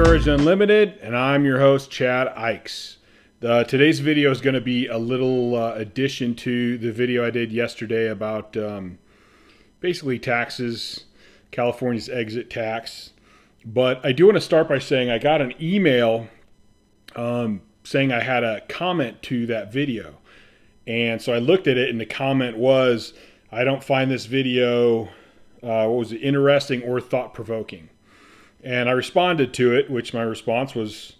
Courage Unlimited, and I'm your host, Chad Ikes. Today's video is going to be a little addition to the video I did yesterday about basically taxes, California's exit tax. But I do want to start by saying I got an email saying I had a comment to that video. And so I looked at it, and the comment was, I don't find this video, interesting or thought-provoking. And I responded to it, which my response was,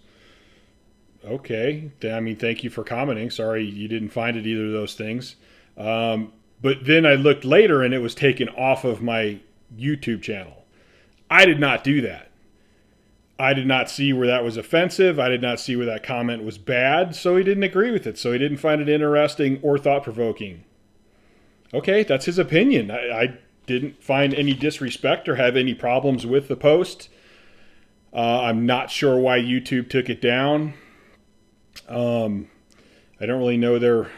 okay, I mean, thank you for commenting. Sorry you didn't find it either of those things. But then I looked later and it was taken off of my YouTube channel. I did not do that. I did not see where that was offensive. I did not see where that comment was bad. So he didn't agree with it. So he didn't find it interesting or thought-provoking. Okay, that's his opinion. I didn't find any disrespect or have any problems with the post. I'm not sure why YouTube took it down. I don't really know their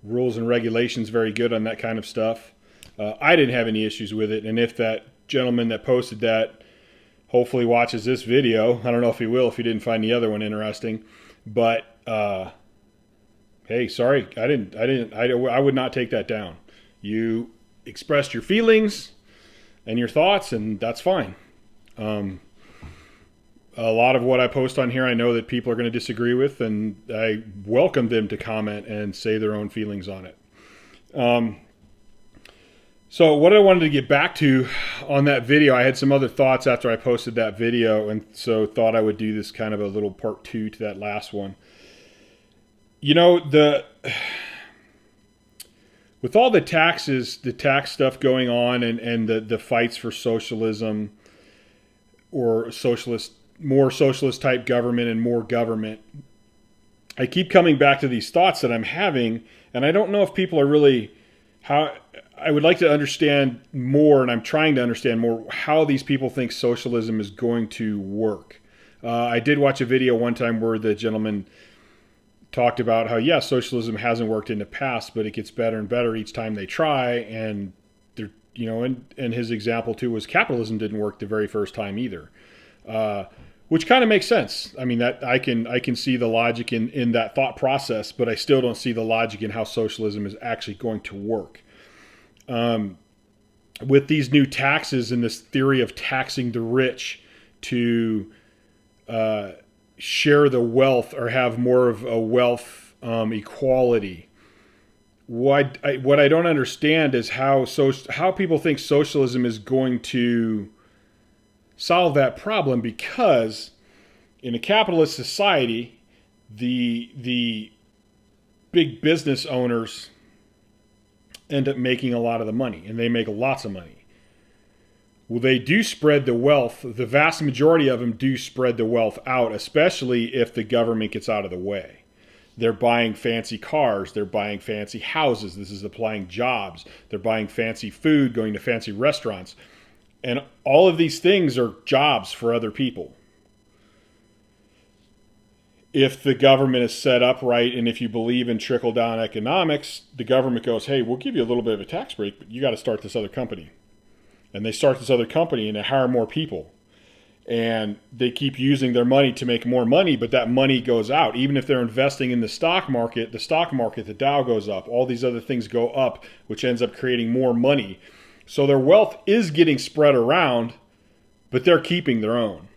rules and regulations very good on that kind of stuff. I didn't have any issues with it. And if that gentleman that posted that hopefully watches this video, I don't know if he will, if he didn't find the other one interesting. But hey, sorry, I would not take that down. You expressed your feelings and your thoughts, and that's fine. A lot of what I post on here, I know that people are going to disagree with, and I welcome them to comment and say their own feelings on it. So what I wanted to get back to on that video, I had some other thoughts after I posted that video, and so thought I would do this kind of a little part two to that last one. You know, with all the taxes, the tax stuff going on, and the fights for socialism or more socialist type government and more government, I keep coming back to these thoughts that I'm having, and I don't know if people are really I would like to understand more, and I'm trying to understand more how these people think socialism is going to work. I did watch a video one time where the gentleman talked about how, yes, socialism hasn't worked in the past, but it gets better and better each time they try, and and his example too was capitalism didn't work the very first time either. Which kind of makes sense. I mean, that I can see the logic in that thought process, but I still don't see the logic in how socialism is actually going to work. With these new taxes and this theory of taxing the rich to share the wealth or have more of a wealth equality, what I don't understand is how people think socialism is going to solve that problem, because in a capitalist society, the big business owners end up making a lot of the money, and they make lots of money. Well, they do spread the wealth. The vast majority of them do spread the wealth out, especially if the government gets out of the way. They're buying fancy cars. They're buying fancy houses. This is applying jobs. They're buying fancy food, going to fancy restaurants. And all of these things are jobs for other people. If the government is set up right, and if you believe in trickle-down economics, the government goes, hey, we'll give you a little bit of a tax break, but you got to start this other company. And they start this other company, and they hire more people. And they keep using their money to make more money, but that money goes out. Even if they're investing in the stock market, the Dow goes up. All these other things go up, which ends up creating more money. So their wealth is getting spread around, but they're keeping their own,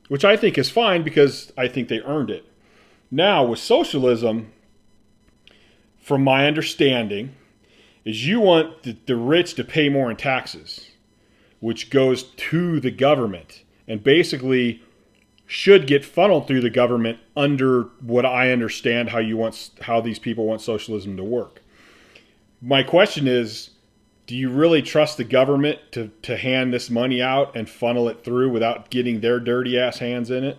which I think is fine because I think they earned it. Now, with socialism, from my understanding, is you want the rich to pay more in taxes, which goes to the government and basically should get funneled through the government under what I understand how these people want socialism to work. My question is, do you really trust the government to hand this money out and funnel it through without getting their dirty ass hands in it?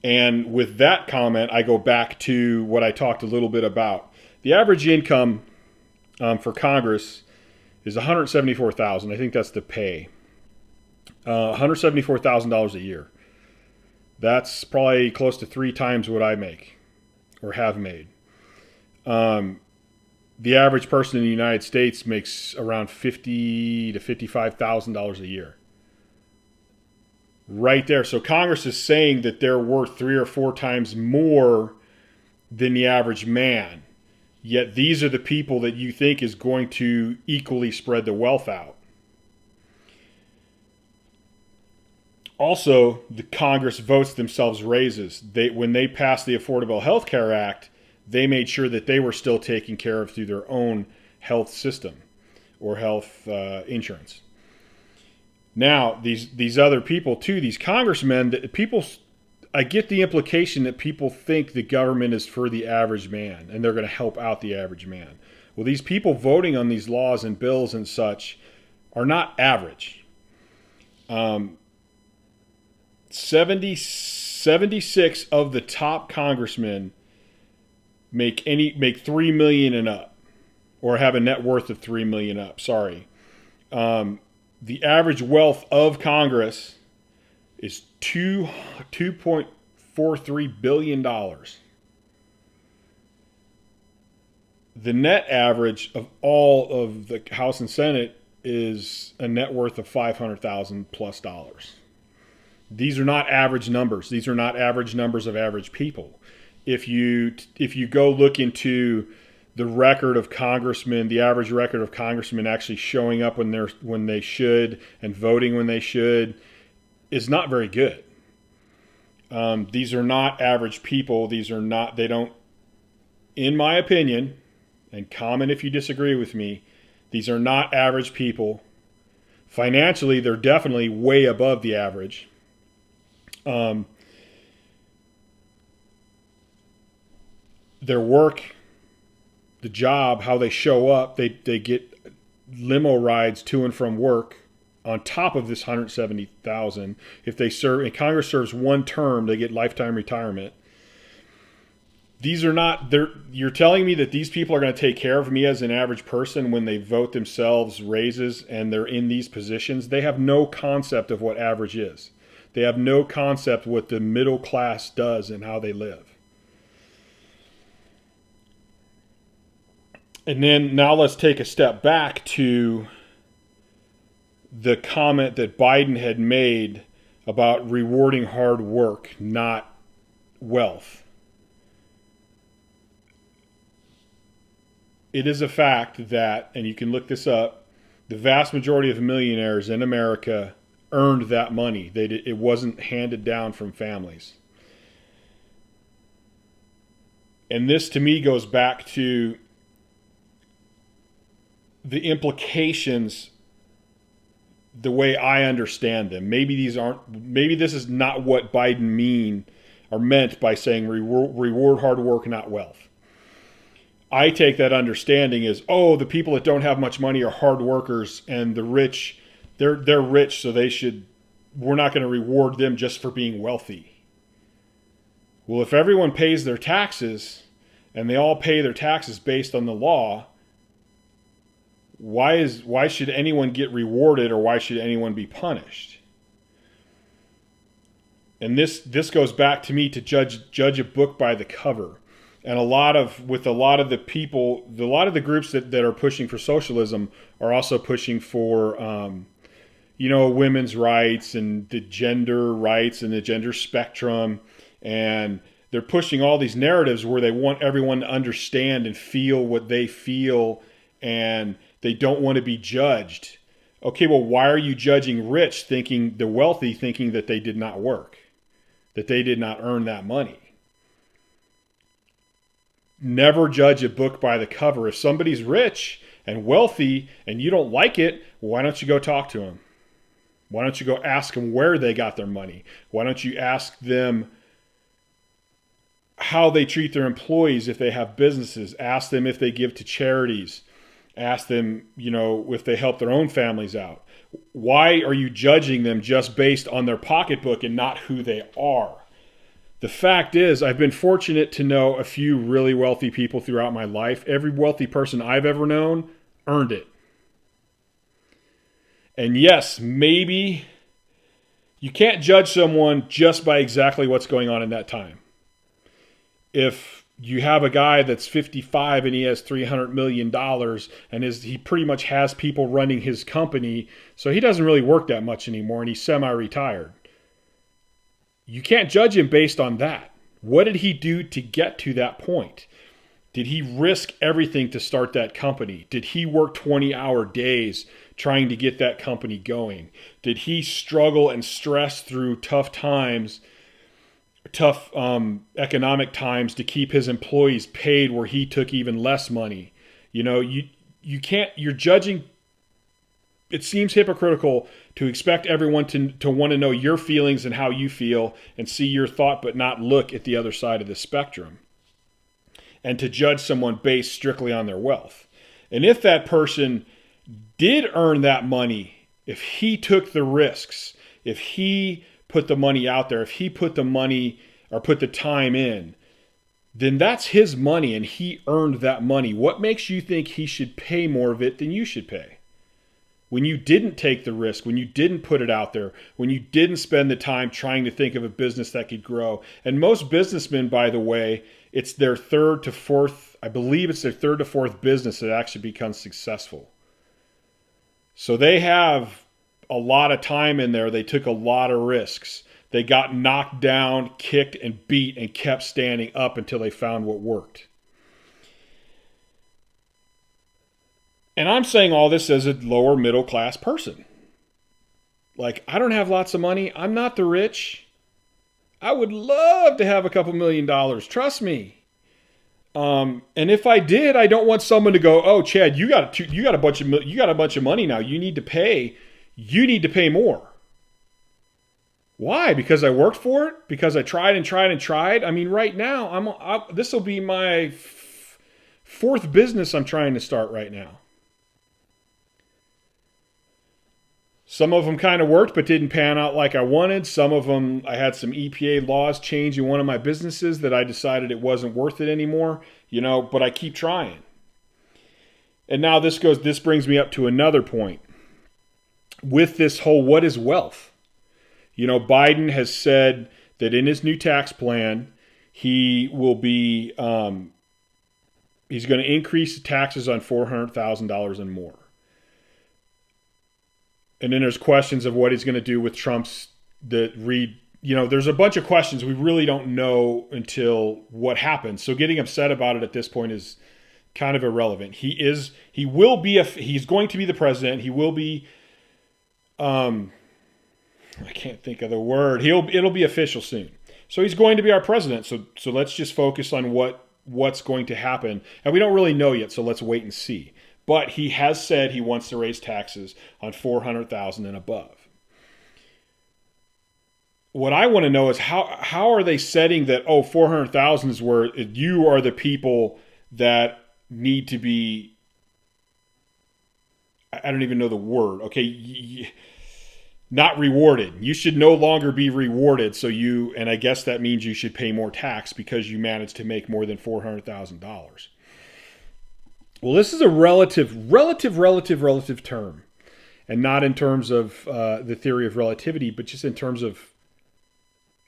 And with that comment, I go back to what I talked a little bit about. The average income for Congress is $174,000. I think that's the pay. $174,000 a year. That's probably close to 3 times what I make or have made. The average person in the United States makes around $50,000 to $55,000 a year. right there. So Congress is saying that they're worth 3 or 4 times more than the average man. Yet these are the people that you think is going to equally spread the wealth out. Also, the Congress votes themselves raises. When they passed the Affordable Health Care Act, they made sure that they were still taken care of through their own health system or health insurance. Now, these other people too, these congressmen, I get the implication that people think the government is for the average man and they're going to help out the average man. Well, these people voting on these laws and bills and such are not average. 76 of the top congressmen make $3 million and up, or have a net worth of $3 million up. Sorry. The average wealth of Congress is $2.43 billion. The net average of all of the House and Senate is a net worth of $500,000 plus. These are not average numbers. These are not average numbers of average people. If you go look into the record of congressmen, the average record of congressmen actually showing up when they should and voting when they should, is not very good. These are not average people. They don't, in my opinion, and comment if you disagree with me, these are not average people. Financially, they're definitely way above the average. Their work, the job, how they show up, they get limo rides to and from work on top of this $170,000. If they serve, and Congress serves one term, they get lifetime retirement. These are not, you're telling me that these people are going to take care of me as an average person when they vote themselves raises and they're in these positions? They have no concept of what average is. They have no concept what the middle class does and how they live. And then now let's take a step back to the comment that Biden had made about rewarding hard work, not wealth. It is a fact that, and you can look this up, the vast majority of millionaires in America earned that money. It wasn't handed down from families. And this to me goes back to the implications, the way I understand them. Maybe this is not what Biden meant by saying reward hard work, not wealth. I take that understanding as, the people that don't have much money are hard workers, and the rich, they're rich, so we're not going to reward them just for being wealthy. Well, if everyone pays their taxes and they all pay their taxes based on the law, why should anyone get rewarded, or why should anyone be punished? And this goes back to me to judge a book by the cover. And a lot of the groups that are pushing for socialism are also pushing for, women's rights and the gender rights and the gender spectrum. And they're pushing all these narratives where they want everyone to understand and feel what they feel, and they don't want to be judged. Okay, well, why are you judging the wealthy thinking that they did not work, that they did not earn that money? Never judge a book by the cover. If somebody's rich and wealthy and you don't like it, why don't you go talk to them? Why don't you go ask them where they got their money? Why don't you ask them how they treat their employees if they have businesses? Ask them if they give to charities. Ask them, if they help their own families out. Why are you judging them just based on their pocketbook and not who they are? The fact is, I've been fortunate to know a few really wealthy people throughout my life. Every wealthy person I've ever known earned it. And yes, maybe you can't judge someone just by exactly what's going on in that time. If you have a guy that's 55 and he has $300 million and he pretty much has people running his company, so he doesn't really work that much anymore and he's semi-retired. You can't judge him based on that. What did he do to get to that point? Did he risk everything to start that company? Did he work 20-hour days trying to get that company going? Did he struggle and stress through tough times, tough economic times to keep his employees paid where he took even less money? You know, you can't, you're judging. It seems hypocritical to expect everyone to want to know your feelings and how you feel and see your thought, but not look at the other side of the spectrum, and to judge someone based strictly on their wealth. And if that person did earn that money, if he took the risks, if he put the money out there, if he put the money or put the time in, then that's his money and he earned that money. What makes you think he should pay more of it than you should pay? When you didn't take the risk, when you didn't put it out there, when you didn't spend the time trying to think of a business that could grow. And most businessmen, by the way, it's their third to fourth business that actually becomes successful. So they have a lot of time in there. They took a lot of risks. They got knocked down, kicked, and beat, and kept standing up until they found what worked. And I'm saying all this as a lower middle class person. Like, I don't have lots of money. I'm not the rich. I would love to have a couple $1,000,000. Trust me. And if I did, I don't want someone to go, "Oh, Chad, you got a bunch of money now. You need to pay. You need to pay more." Why? Because I worked for it? Because I tried and tried and tried? I mean, right now, this will be my fourth business I'm trying to start right now. Some of them kind of worked but didn't pan out like I wanted. Some of them, I had some EPA laws change in one of my businesses that I decided it wasn't worth it anymore, but I keep trying. And now this brings me up to another point. With this whole, what is wealth? Biden has said that in his new tax plan, he will be, he's going to increase taxes on $400,000 and more. And then there's questions of what he's going to do with Trump's there's a bunch of questions we really don't know until what happens. So getting upset about it at this point is kind of irrelevant. He's going to be the president. He will be, I can't think of the word. It'll be official soon. So he's going to be our president. So let's just focus on what's going to happen. And we don't really know yet. So let's wait and see. But he has said he wants to raise taxes on $400,000 and above. What I want to know is how are they setting that, $400,000 is where you are the people that need to be, I don't even know the word, okay, not rewarded. You should no longer be rewarded, and I guess that means you should pay more tax because you managed to make more than $400,000. Well, this is a relative term, and not in terms of the theory of relativity, but just in terms of,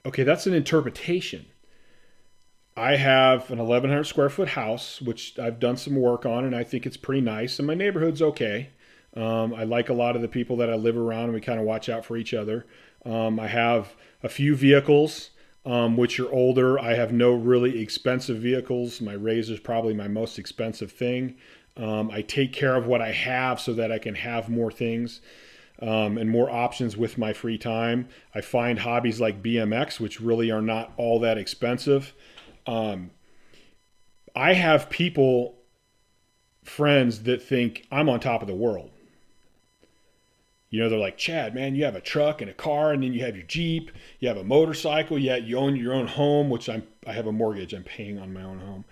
okay, that's an interpretation. I have an 1,100 square foot house, which I've done some work on, and I think it's pretty nice, and my neighborhood's okay. I like a lot of the people that I live around, and we kind of watch out for each other. I have a few vehicles, which are older. I have no really expensive vehicles. My Razor's probably my most expensive thing. I take care of what I have so that I can have more things and more options with my free time. I find hobbies like BMX, which really are not all that expensive. I have friends that think I'm on top of the world. They're like, "Chad, man, you have a truck and a car, and then you have your Jeep, you have a motorcycle, you own your own home," which I have a mortgage, I'm paying on my own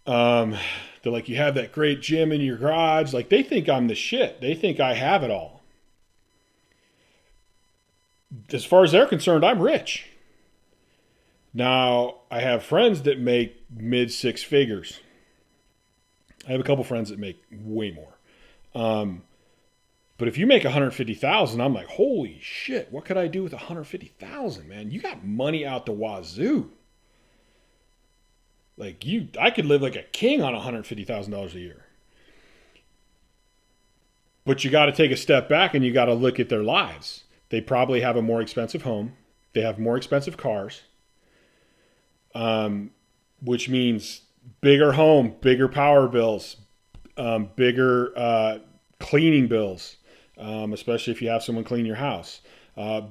home. They're like, "You have that great gym in your garage." Like, they think I'm the shit. They think I have it all. As far as they're concerned, I'm rich. Now, I have friends that make mid six figures. I have a couple friends that make way more. But if you make $150,000, I'm like, holy shit, what could I do with $150,000, man? You got money out the wazoo. Like, I could live like a king on $150,000 a year. But you got to take a step back and you got to look at their lives. They probably have a more expensive home. They have more expensive cars, which means bigger home, bigger power bills, bigger cleaning bills, especially if you have someone clean your house.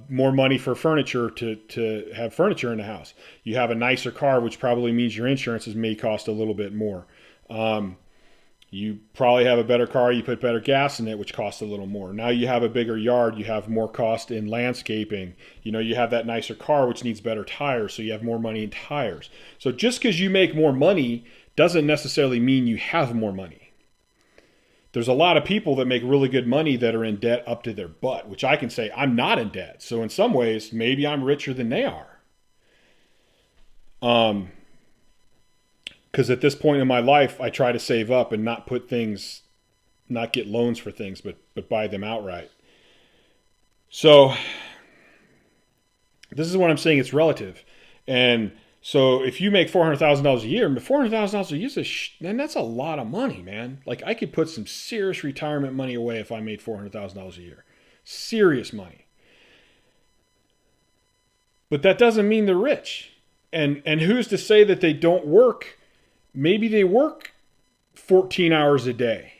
More money for furniture to have furniture in the house. You have a nicer car, which probably means your insurances may cost a little bit more. You probably have a better car, you put better gas in it, which costs a little more. Now you have a bigger yard, you have more cost in landscaping. You know, you have that nicer car, which needs better tires, so you have more money in tires. So just because you make more money doesn't necessarily mean you have more money. There's a lot of people that make really good money that are in debt up to their butt, which I can say I'm not in debt. So in some ways, maybe I'm richer than they are. Because at this point in my life, I try to save up and not get loans for things, but buy them outright. So this is what I'm saying. It's relative. And so if you make $400,000 a year, $400,000 a year, then that's a lot of money, man. Like I could put some serious retirement money away if I made $400,000 a year. Serious money. But that doesn't mean they're rich. And who's to say that they don't work? Maybe they work 14 hours a day.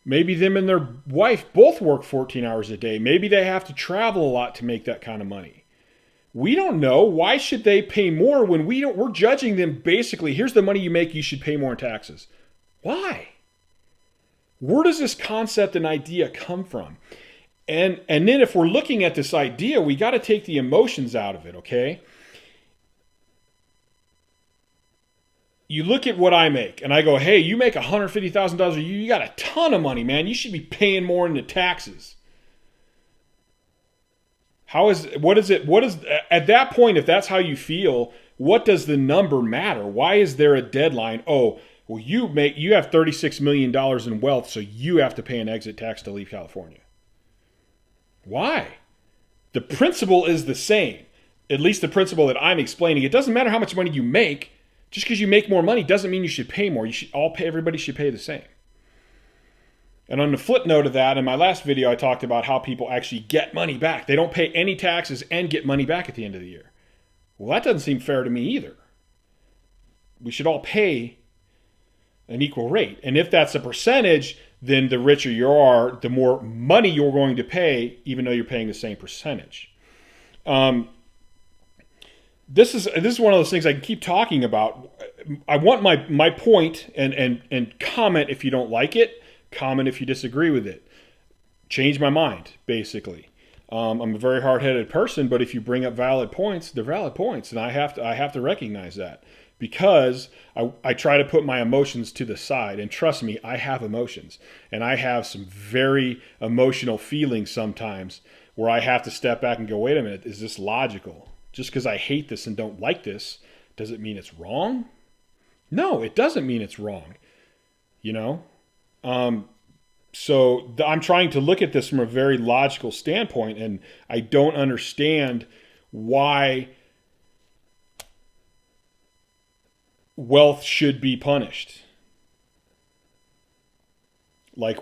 Maybe them and their wife both work 14 hours a day. Maybe they have to travel a lot to make that kind of money. We don't know. Why should they pay more when we're judging them basically, here's the money you make, you should pay more in taxes. Why? Where does this concept and idea come from? And then if we're looking at this idea, we got to take the emotions out of it, okay? You look at what I make, and I go, hey, you make $150,000 a year, you got a ton of money, man. You should be paying more into taxes. What is at that point, if that's how you feel, what does the number matter? Why is there a deadline? Oh, well, you have $36 million in wealth, so you have to pay an exit tax to leave California. Why? The principle is the same. At least the principle that I'm explaining. It doesn't matter how much money you make. Just because you make more money doesn't mean you should pay more. Everybody should pay the same. And on the flip note of that, in my last video, I talked about how people actually get money back. They don't pay any taxes and get money back at the end of the year. Well, that doesn't seem fair to me either. We should all pay an equal rate. And if that's a percentage, then the richer you are, the more money you're going to pay, even though you're paying the same percentage. This is one of those things I can keep talking about. I want my point and comment if you don't like it, comment if you disagree with it. Change my mind, basically. I'm a very hard-headed person, but if you bring up valid points, they're valid points, and I have to recognize that because I try to put my emotions to the side. And trust me, I have emotions, and I have some very emotional feelings sometimes where I have to step back and go, wait a minute, is this logical? Just because I hate this and don't like this, does it mean it's wrong? No, it doesn't mean it's wrong. You know? So I'm trying to look at this from a very logical standpoint, and I don't understand why wealth should be punished. Like,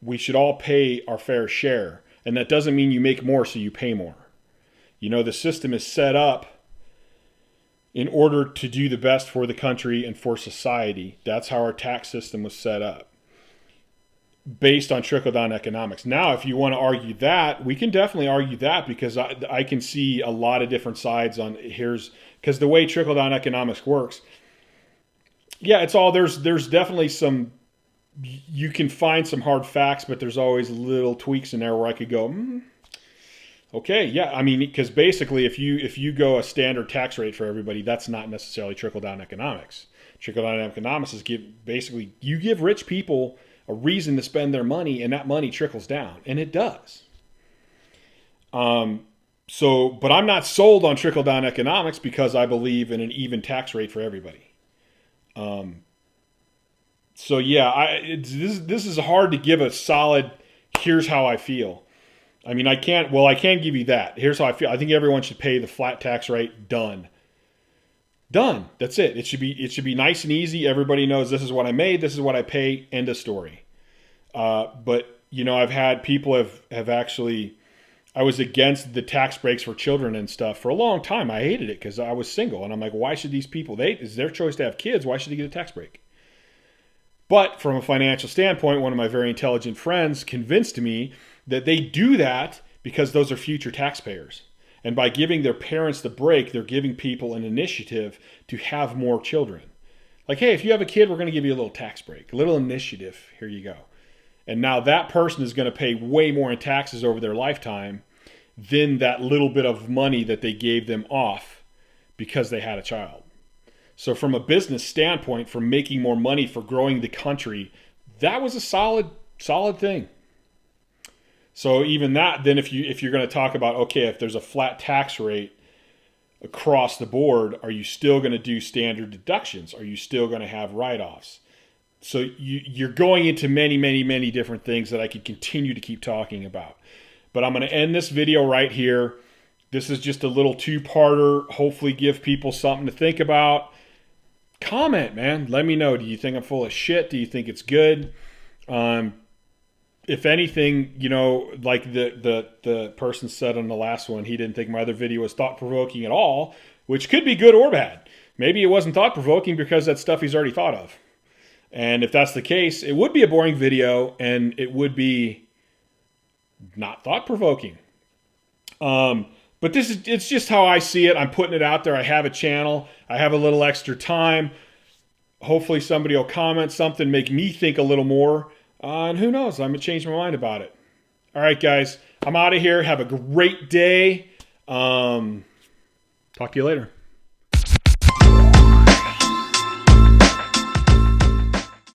we should all pay our fair share, and that doesn't mean you make more so you pay more. You know, the system is set up in order to do the best for the country and for society. That's how our tax system was set up, based on trickle-down economics. Now, if you want to argue that, we can definitely argue that because I can see a lot of different sides on because the way trickle-down economics works, yeah, it's all, there's definitely some, you can find some hard facts, but there's always little tweaks in there where I could go, okay, yeah, I mean, because basically if you go a standard tax rate for everybody, that's not necessarily trickle-down economics. Trickle-down economics is you give rich people a reason to spend their money, and that money trickles down, and it does. But I'm not sold on trickle-down economics because I believe in an even tax rate for everybody. So yeah, this is hard to give a solid, here's how I feel. I mean, I can't give you that. Here's how I feel. I think everyone should pay the flat tax rate. Done. That's it. It should be nice and easy. Everybody knows this is what I made. This is what I pay. End of story. But you know, I've had people have actually I was against the tax breaks for children and stuff for a long time. I hated it because I was single. And I'm like, why should these people, it's their choice to have kids. Why should they get a tax break? But from a financial standpoint, one of my very intelligent friends convinced me that they do that because those are future taxpayers. And by giving their parents the break, they're giving people an initiative to have more children. Like, hey, if you have a kid, we're going to give you a little tax break, a little initiative. Here you go. And now that person is going to pay way more in taxes over their lifetime than that little bit of money that they gave them off because they had a child. So from a business standpoint, for making more money, for growing the country, that was a solid thing. So even that, then if you're going to talk about, okay, if there's a flat tax rate across the board, are you still going to do standard deductions? Are you still going to have write-offs? So you're going into many, many, many different things that I could continue to keep talking about. But I'm going to end this video right here. This is just a little two-parter. Hopefully give people something to think about. Comment, man. Let me know. Do you think I'm full of shit? Do you think it's good? If anything, you know, like the person said on the last one, he didn't think my other video was thought-provoking at all, which could be good or bad. Maybe it wasn't thought-provoking because that's stuff he's already thought of. And if that's the case, it would be a boring video and it would be not thought-provoking. But it's just how I see it. I'm putting it out there. I have a channel. I have a little extra time. Hopefully somebody will comment something, make me think a little more. And who knows? I'm going to change my mind about it. All right, guys. I'm out of here. Have a great day. Talk to you later.